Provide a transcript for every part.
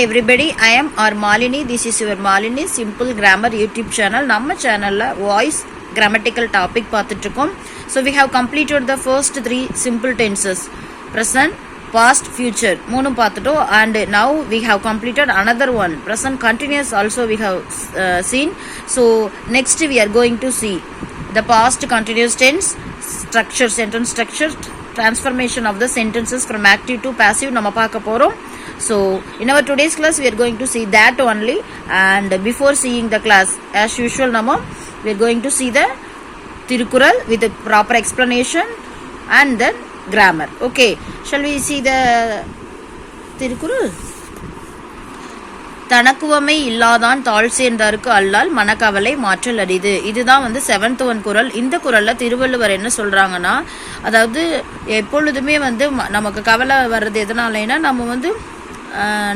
everybody, I am our Malini. This is your Malini Simple Grammar YouTube channel. நம்ம சேனல்ல voice grammatical topic பார்த்துட்டு இருக்கோம். So we have completed the first 3 simple tenses: present, past, future. மூணும் பார்த்துட்டோம். And now we have completed another one, present continuous also we have seen. So next we are going to see the past continuous tense structure, sentence structure, transformation of the sentences from active to passive நம்ம பார்க்க போறோம். So in our today's class we are going to see that only, and before seeing the class as usual we are going to see the Tirukural with a proper explanation and then grammar. Okay, shall we see the Tirukural? தனக்குவமை இல்லாதான் தாழ் சேர்ந்தாருக்கு அல்லால் மனக்கவலை மாற்றல் அரிது. இதுதான் 7th one குறள். இந்த குறள்ல திருவள்ளுவர் என்ன சொல்றாங்கன்னா, அதாவது எப்பொழுதுமே நமக்கு கவலை வர்றது எதனாலனா, நம்ம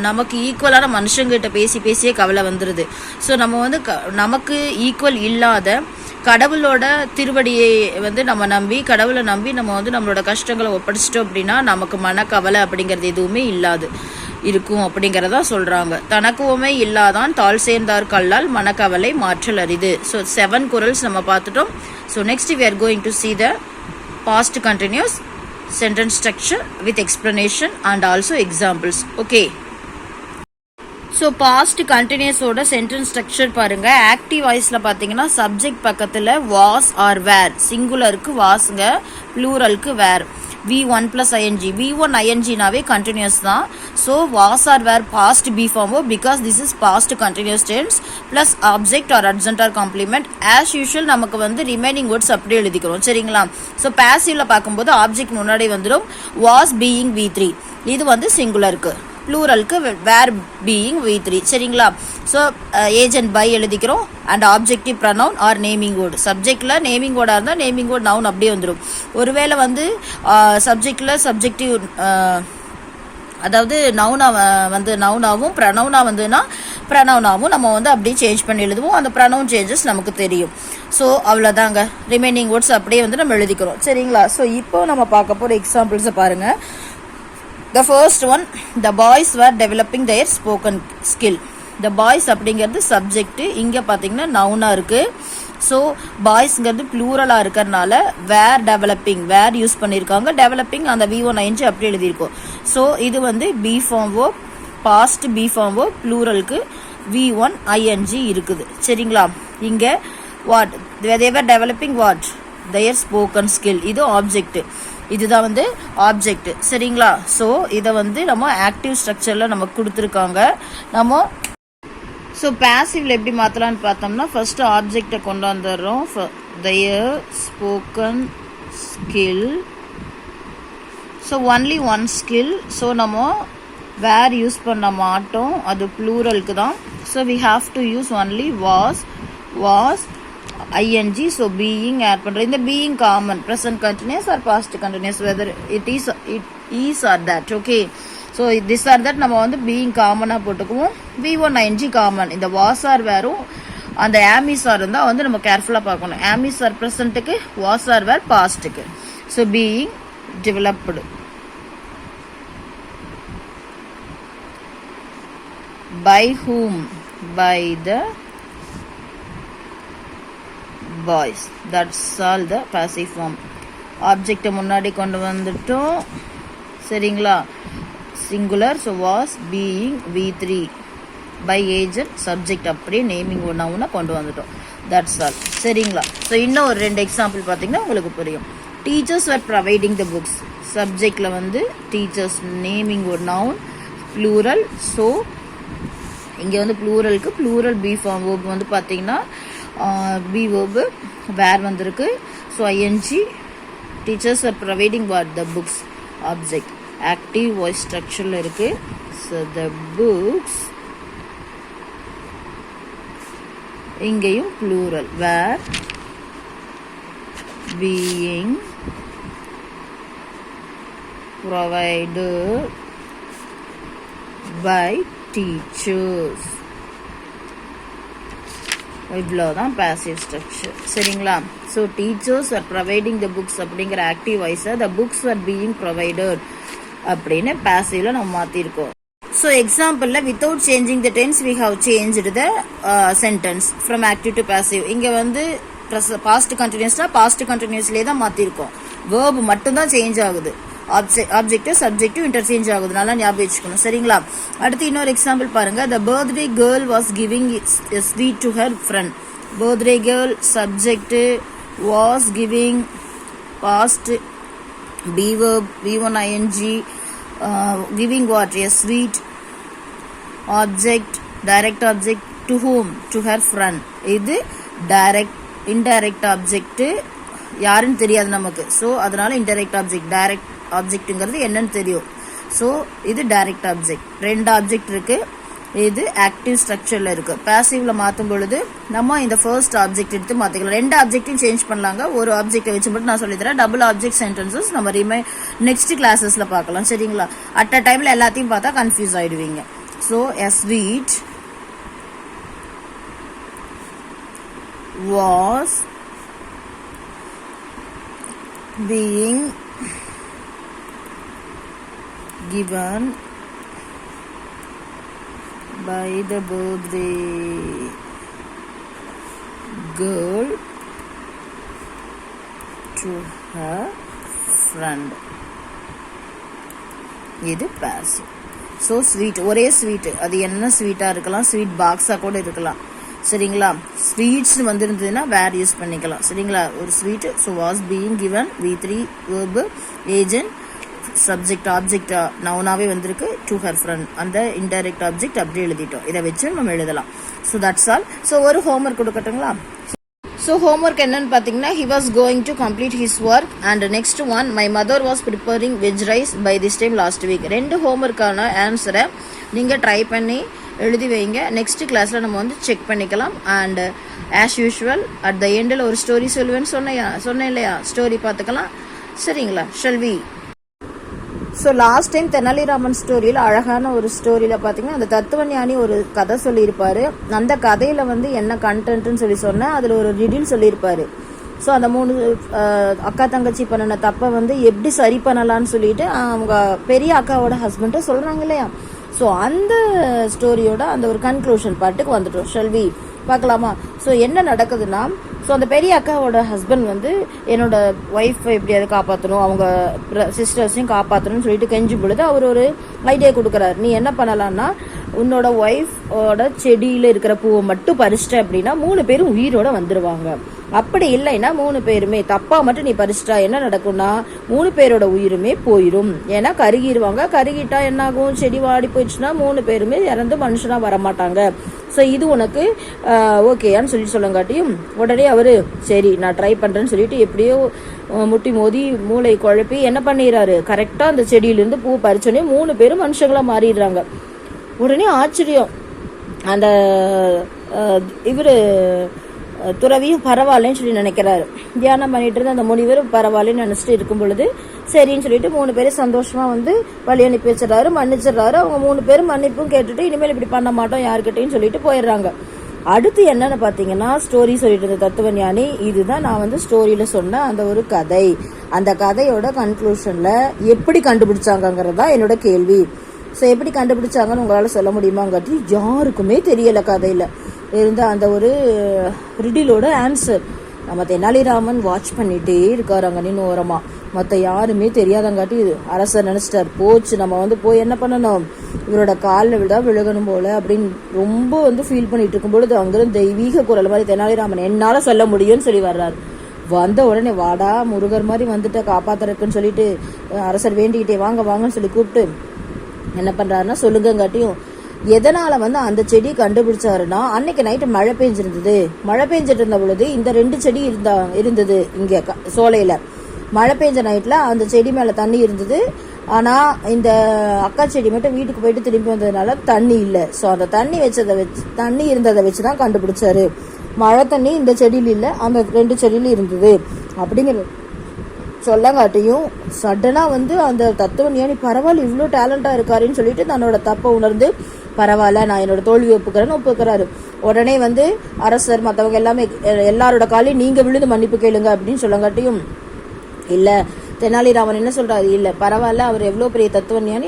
நமக்கு ஈக்குவலான மனுஷங்கிட்ட பேசியே கவலை வந்துடுது. ஸோ நம்ம நமக்கு ஈக்குவல் இல்லாத கடவுளோட திருவடியை நம்ம நம்பி, கடவுளை நம்பி நம்ம நம்மளோட கஷ்டங்களை ஒப்படைச்சிட்டோம் அப்படின்னா நமக்கு மனக்கவலை அப்படிங்கிறது எதுவுமே இல்லாது இருக்கும் அப்படிங்கிறதா சொல்றாங்க. தனக்குவமை இல்லாதான் தாழ் சேர்ந்தார் கல்லால் மனக்கவலை மாற்றல் அரிது. ஸோ 7 குறள்ஸ் நம்ம பார்த்துட்டோம். So next we are going to see the past continuous sentence structure with explanation and also examples. Okay, so past continuous ஓட sentence structure பாருங்க. active voiceல பாத்தீங்கன்னா subject பக்கத்துல was or were, singularக்கு wasங்க, pluralக்கு were, V1 plus ing. V1 ing நாவே continuous தான். So was or were past be form because this is past continuous tense plus object or adjunct or complement. As usual நமக்கு remaining words அப்படியே எழுதிக்கிறோம், சரிங்களா? So passiveல பார்க்கும்போது object முன்னாடி வந்துடும். was being V3, இது singularக்கு, pluralக்கு were being V3, சரிங்களா? So agent by எழுதிக்கிறோம். And objective pronoun or naming word. சப்ஜெக்டில் நேமிங் வேர்டாக இருந்தால் நேமிங் வேர்டு நவுன் அப்படியே வந்துடும். ஒருவேளை சப்ஜெக்டில் சப்ஜெக்டிவ் அதாவது நவுனாகவும் ப்ரனவுனா ப்ரனவுனாகவும் நம்ம அப்படியே சேஞ்ச் பண்ணி எழுதுவோம். அந்த ப்ரனவுன் சேஞ்சஸ் நமக்கு தெரியும். ஸோ அவ்வளோதாங்க, ரிமைனிங் வேர்ட்ஸ் அப்படியே நம்ம எழுதிக்கிறோம், சரிங்களா? ஸோ இப்போ நம்ம பார்க்க போகிற எக்ஸாம்பிள்ஸை பாருங்கள். The first one, the boys were developing their spoken skill. The boys அப்படிங்கிறது சப்ஜெக்ட், இங்கே பார்த்தீங்கன்னா நவுனாக இருக்குது. ஸோ பாய்ஸ்ங்கிறது ப்ளூரலாக இருக்கிறதுனால வேர் டெவலப்பிங், வேர் யூஸ் பண்ணியிருக்காங்க. டெவலப்பிங் அந்த V1 ing அப்படி எழுதியிருக்கோம். ஸோ இது be form verb, past be form verb, ப்ளூரலுக்கு V1 ing இருக்குது, சரிங்களா? இங்கே what, they were developing what, their spoken skill. இது ஆப்ஜெக்ட், இதுதான் ஆப்ஜெக்ட், சரிங்களா? ஸோ இதை நம்ம ஆக்டிவ் ஸ்ட்ரக்சரில் நமக்கு கொடுத்துருக்காங்க. நம்ம ஸோ பேசிவ்ல எப்படி மாற்றலான்னு பார்த்தோம்னா, ஃபர்ஸ்ட் ஆப்ஜெக்டை கொண்டு வந்துடுறோம். their spoken skill. So only one skill. So நம்ம வேர் யூஸ் பண்ண மாட்டோம், அது ப்ளூரலுக்கு தான். So we have to use only was ing. So being ஆட் பண்ணுறோம். இந்த being common, present continuous or past continuous, whether it is or that. Okay, so this or that நம்ம பீயிங் காமனாக போட்டுக்குவோம். V1 ing காமன். இந்த வாஸ் ஆர் வேரும் அந்த ஆமிஸ் ஆர் இருந்தால் நம்ம கேர்ஃபுல்லாக பார்க்கணும். ஆமிஸ் ஆர் ப்ரெசண்ட்டுக்கு, வாஸ் ஆர் வேர் பாஸ்ட்டுக்கு. So being developed. By whom? By the boys. That's all the passive form. ஆப்ஜெக்டை முன்னாடி கொண்டு வந்துட்டோம், சரிங்களா? Singular. So was being V3, by agent subject அப்படியே நேமிங் ஒன்னாவுன்னா கொண்டு வந்துட்டோம். தட்ஸ் ஆல், சரிங்களா? ஸோ இன்னும் ஒரு 2 எக்ஸாம்பிள் பார்த்தீங்கன்னா உங்களுக்கு புரியும். Teachers are providing the books. சப்ஜெக்டில் டீச்சர்ஸ், நேமிங் ஒரு நவுன், ப்ளூரல். ஸோ இங்கே ப்ளூரலுக்கு ப்ளூரல் பி ஃபார்ம் வேர்ப் பார்த்தீங்கன்னா பி வேர்பு வேர் வந்திருக்கு. So ing. Teachers are providing what, the books, object active voice ஸ்ட்ரக்சரில் இருக்கு. ஸோ த புக்ஸ், இங்கேயும் plural, verb being provided by teachers. இவ்வளோதான் passive structure, சரிங்களா? So teachers are providing the books அப்படிங்கிற active வாய்ஸை the books are being provided அப்படின்னு பேசிவ்ல நம்ம மாற்றிருக்கோம். So So example, without changing the tense, we have changed the sentence from active to passive. இங்க வந்து past continuousனா past continuousலயே தான் மாத்திருக்கோம். verb மட்டும் தான் சேஞ்ச் ஆகுது. ஆப்ஜெக்டிவ் சப்ஜெக்டிவ் இன்டர்சேஞ்ச் ஆகுது. நல்லா ஞாபகம் வச்சுக்கணும். சரிங்களா? அடுத்து இன்னொரு எக்ஸாம்பிள் பாருங்க. The birthday girl was giving a sweet to her friend. Birthday girl subject was giving past be verb v1 ing giving what? A sweet object direct object to whom? To her friend. இது direct indirect object யாருன்னு தெரியாது நமக்கு. So அதனால indirect object direct ஆப்ஜெக்ட்ங்கிறது என்னன்னு தெரியும். So இது direct object. ரெண்டு object இருக்கு. இது ஆக்டிவ் ஸ்ட்ரக்சர்ல இருக்கு. பாசிவ்ல மாற்றும் பொழுது நம்ம இந்த ஃபர்ஸ்ட் ஆப்ஜெக்ட் எடுத்து மாத்திக்கலாம். ரெண்டு ஆப்ஜெக்டையும் சேஞ்ச் பண்ணலாங்க. ஒரு ஆப்ஜெக்டை வச்சு மட்டும் நான் சொல்லி தரேன். டபுள் ஆப்ஜெக்ட் சென்டென்சஸ் நம்ம நெக்ஸ்ட் கிளாஸஸ்ல பார்க்கலாம். சரிங்களா? அட் அ டைம்ல எல்லாத்தையும் பார்த்தா கன்ஃபியூஸ் ஆயிடுவீங்க. So a sweet was being given by the birthday girl to her friend. இது passive. ஸோ ஸ்வீட் ஒரே ஸ்வீட். அது என்ன ஸ்வீட்டாக இருக்கலாம், ஸ்வீட் பாக்ஸாக கூட இருக்கலாம். சரிங்களா? ஸ்வீட்ஸ் வந்துருந்ததுன்னா வேர் யூஸ் பண்ணிக்கலாம். சரிங்களா? ஒரு sweet. So was being given v3 verb agent subject object நவுனாவே வந்திருக்கு டு ஹர் ஃப்ரெண்ட். அந்த இன்டைரக்ட் ஆப்ஜெக்ட் அப்படியே எழுதிட்டோம். இதை வச்சு நம்ம எழுதலாம். So that's all. ஸோ ஒரு ஹோம்ஒர்க் கொடுக்கட்டுங்களா? ஸோ ஹோம்ஒர்க் என்னன்னு பார்த்தீங்கன்னா, he was going to complete his work and next one, my mother was preparing veg rice by this time last week. ரெண்டு ஹோம்ஒர்க்கான ஆன்சரை நீங்கள் ட்ரை பண்ணி எழுதி வைங்க. நெக்ஸ்ட் கிளாஸில் நம்ம வந்து செக் பண்ணிக்கலாம். And as usual at the எண்டில் ஒரு ஸ்டோரி சொல்லுவேன்னு சொன்னேன் இல்லையா? ஸ்டோரி பார்த்துக்கலாம். சரிங்களா? Shall we? So last time Tenaliraman ஸ்டோரியில் அழகான ஒரு ஸ்டோரியில் பார்த்தீங்கன்னா, அந்த தத்துவஞானி ஒரு கதை சொல்லியிருப்பாரு. அந்த கதையில் வந்து என்ன கண்டென்ட்னு சொன்னேன். அதில் ஒரு ரிடில் சொல்லியிருப்பாரு. ஸோ அந்த 3 அக்கா தங்கச்சி பண்ணின தப்பை வந்து எப்படி சரி பண்ணலான்னு சொல்லிட்டு அவங்க பெரிய அக்காவோட ஹஸ்பண்ட்டை சொல்கிறாங்க இல்லையா? ஸோ அந்த ஸ்டோரியோட அந்த ஒரு கன்க்ளூஷன் பாட்டுக்கு வந்துட்டோம். ஷெல்வி பார்க்கலாமா? ஸோ என்ன நடக்குதுன்னா, ஸோ அந்த பெரிய அக்காவோட ஹஸ்பண்ட் வந்து என்னோட ஒய்ஃபை எப்படியாவது காப்பாற்றணும், அவங்க சிஸ்டர்ஸையும் காப்பாற்றணும்னு சொல்லிட்டு கெஞ்சும் பொழுது அவர் ஒரு ஐடியா கொடுக்குறாரு. நீ என்ன பண்ணலான்னா, உன்னோட ஒய்ஃபோட செடியில் இருக்கிற பூவை மட்டும் பறிச்சிட்ட அப்படின்னா 3 பேரும் உயிரோட வந்துடுவாங்க. அப்படி இல்லைன்னா 3 பேருமே தப்பா மட்டும் நீ பறிச்சிட்டா என்ன நடக்கும்னா 3 பேரோட உயிருமே போயிடும். ஏன்னா கருகிடுவாங்க. கருகிட்டா என்ன ஆகும்? செடி வாடி போயிடுச்சுன்னா 3 பேருமே இறந்து மனுஷனா வரமாட்டாங்க. ஸோ இது உனக்கு ஓகேயான்னு சொல்லுங்காட்டியும் உடனே அவரு சரி நான் ட்ரை பண்றேன்னு சொல்லிட்டு எப்படியோ முட்டி மோதி மூளை குழப்பி என்ன பண்ணிடுறாரு, கரெக்டா அந்த செடியிலிருந்து பூ பறிச்சோடனே 3 பேரும் மனுஷங்களா மாறிடுறாங்க. உடனே ஆச்சரியம். அந்த இவரு துறவியும் பரவாயில்லன்னு சொல்லி நினைக்கிறாரு. தியானம் பண்ணிட்டு இருந்த அந்த முனிவரும் பரவாயில்லன்னு நினைச்சிட்டு இருக்கும் பொழுது சரின்னு சொல்லிட்டு 3 பேரும் சந்தோஷமா வந்து வழி அனுப்பி வச்சிடறாரு, மன்னிச்சிடறாரு. அவங்க 3 பேரும் மன்னிப்பும் கேட்டுட்டு இனிமேல் இப்படி பண்ண மாட்டோம் யாருக்கிட்டையும் சொல்லிட்டு போயிடுறாங்க. அடுத்து என்னன்னு பாத்தீங்கன்னா, ஸ்டோரி சொல்லிட்டு இருந்த தத்துவஞானி, இதுதான் நான் வந்து ஸ்டோரியில சொன்ன அந்த ஒரு கதை. அந்த கதையோட கன்க்ளூஷன்ல எப்படி கண்டுபிடிச்சாங்கிறதா என்னோட கேள்வி. ஸோ எப்படி கண்டுபிடிச்சாங்கன்னு உங்களால் சொல்ல முடியுமாங்காட்டி யாருக்குமே தெரியல. கதையில் இருந்த அந்த ஒரு ரிடிலோட ஆன்சர் நம்ம தெனாலிராமன் வாட்ச் பண்ணிட்டே இருக்காரு அங்கே நின்று ஓரமா. மற்ற யாருமே தெரியாதங்காட்டி அரசர் நினைச்சிட்டார், போச்சு நம்ம வந்து போய் என்ன பண்ணணும், இவரோட காலில் விட விழுகணும் போல அப்படின்னு ரொம்ப வந்து ஃபீல் பண்ணிட்டு இருக்கும் பொழுது அங்கிருந்து தெய்வீக குரல் மாதிரி தெனாலிராமன் என்னால சொல்ல முடியும்னு சொல்லி வர்றாரு. வந்த உடனே வாடா முருகர் மாதிரி வந்துட்டு காப்பாத்துறதுக்குன்னு சொல்லிட்டு அரசர் வேண்டிக்கிட்டே வாங்க வாங்கன்னு சொல்லி கூப்பிட்டு என்ன பண்றாருன்னா சொல்லுங்காட்டியும் எதனால வந்து அந்த செடி கண்டுபிடிச்சாருன்னா, அன்னைக்கு நைட்டு மழை பெஞ்சிருந்தது. மழை பெஞ்சிட்டு இருந்த பொழுது இந்த 2 செடி இருந்தது இங்க சோலையில. மழை பெஞ்ச நைட்ல அந்த செடி மேல தண்ணி இருந்தது. ஆனா இந்த அக்கா செடி மட்டும் வீட்டுக்கு போயிட்டு திரும்பி வந்ததுனால தண்ணி இல்லை. ஸோ அந்த தண்ணி இருந்ததை வச்சுதான் கண்டுபிடிச்சாரு. மழை தண்ணி இந்த செடியில இல்லை, அந்த 2 செடியில இருந்தது அப்படிங்கிறது சொல்லங்காட்டியும் சடனா வந்து அந்த தத்துவஞானி பரவாயில்ல இவ்வளோ டேலண்டா இருக்காருன்னு சொல்லிட்டு தன்னோட தப்பை உணர்ந்து பரவாயில்ல நான் என்னோட தோல்வி ஒப்புக்கிறாரு. உடனே வந்து அரசர் மற்றவங்க எல்லாரோட காலையும் நீங்க விழுந்து மன்னிப்பு கேளுங்க அப்படின்னு சொல்லங்காட்டியும் இல்ல தெனாலிராமன் என்ன சொல்றாரு, இல்ல பரவாயில்ல, அவர் எவ்வளவு பெரிய தத்துவஞானி,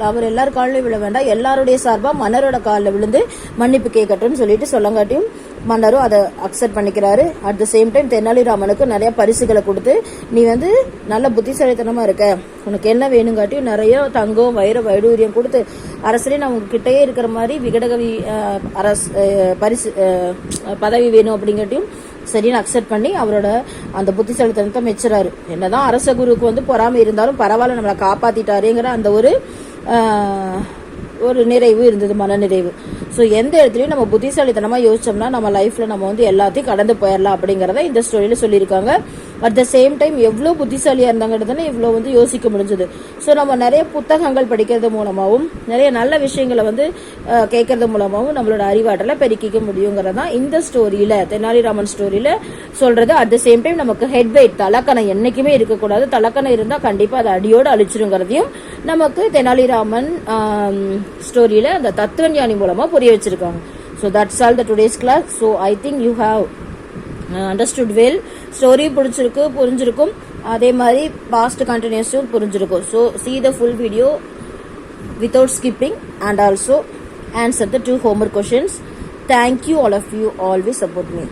அவர் எல்லார் காலிலும் விழ வேண்டாம், எல்லாருடைய சார்பா மன்னரோட காலில் விழுந்து மன்னிப்பு கேட்கட்டும்னு சொல்லிட்டு சொல்லங்காட்டியும் மன்னரும் அதை அக்செப்ட் பண்ணிக்கிறாரு. அட் த சேம் டைம் தெனாலிராமனுக்கு நிறைய பரிசுகளை கொடுத்து, நீ வந்து நல்ல புத்திசாலித்தனமா இருக்க, உனக்கு என்ன வேணுங்காட்டியும் நிறைய தங்கம் வைடூரியம் கொடுத்து, அரசரே நான் உங்ககிட்டயே இருக்கிற மாதிரி விகடகவி பரிசு பதவி வேணும் அப்படிங்காட்டியும் சரின்னு அக்செப்ட் பண்ணி அவரோட அந்த புத்திசாலித்தனத்தை மெச்சுறாரு. என்னதான் அரச குருக்கு வந்து பொறாமை இருந்தாலும் பரவாயில்ல, நம்மளை காப்பாத்திட்டாருங்கிற அந்த ஒரு நிறைவு இருந்தது, மன நிறைவு. ஸோ எந்த இடத்துலையும் நம்ம புத்திசாலித்தனமாக யோசிச்சோம்னா நம்ம லைஃப்பில் நம்ம வந்து எல்லாத்தையும் கடந்து போயிடலாம் அப்படிங்கிறத இந்த ஸ்டோரியில் சொல்லியிருக்காங்க. அட் த சேம் டைம் எவ்வளோ புத்திசாலியாக இருந்தாங்கிறதுனா இவ்வளோ வந்து யோசிக்க முடிஞ்சது. ஸோ நம்ம நிறைய புத்தகங்கள் படிக்கிறது மூலமாகவும் நிறைய நல்ல விஷயங்களை வந்து கேட்கறது மூலமாகவும் நம்மளோட அறிவாற்றலை பெருக்கிக்க முடியுங்கிறதான் இந்த ஸ்டோரியில், தெனாலிராமன் ஸ்டோரியில் சொல்கிறது. அட் த சேம் டைம் நமக்கு ஹெட் வெயிட், தலக்கணை என்றைக்குமே இருக்கக்கூடாது, தலக்கணை இருந்தால் கண்டிப்பாக அதை அடியோடு அழிச்சிருங்கிறதையும் நமக்கு தெனாலிராமன் ஸ்டோரியில் அந்த தத்துவஞானி மூலமாக புரிய வச்சிருக்காங்க. So that's all the today's class. So I think you have understood well. Story புரிஞ்சிருக்கும், அதே மாதிரி பாஸ்ட் கண்டினியூஸும் புரிஞ்சிருக்கும். So see the full video without skipping and also answer the 2 homework questions. Thank you, all of you always support me.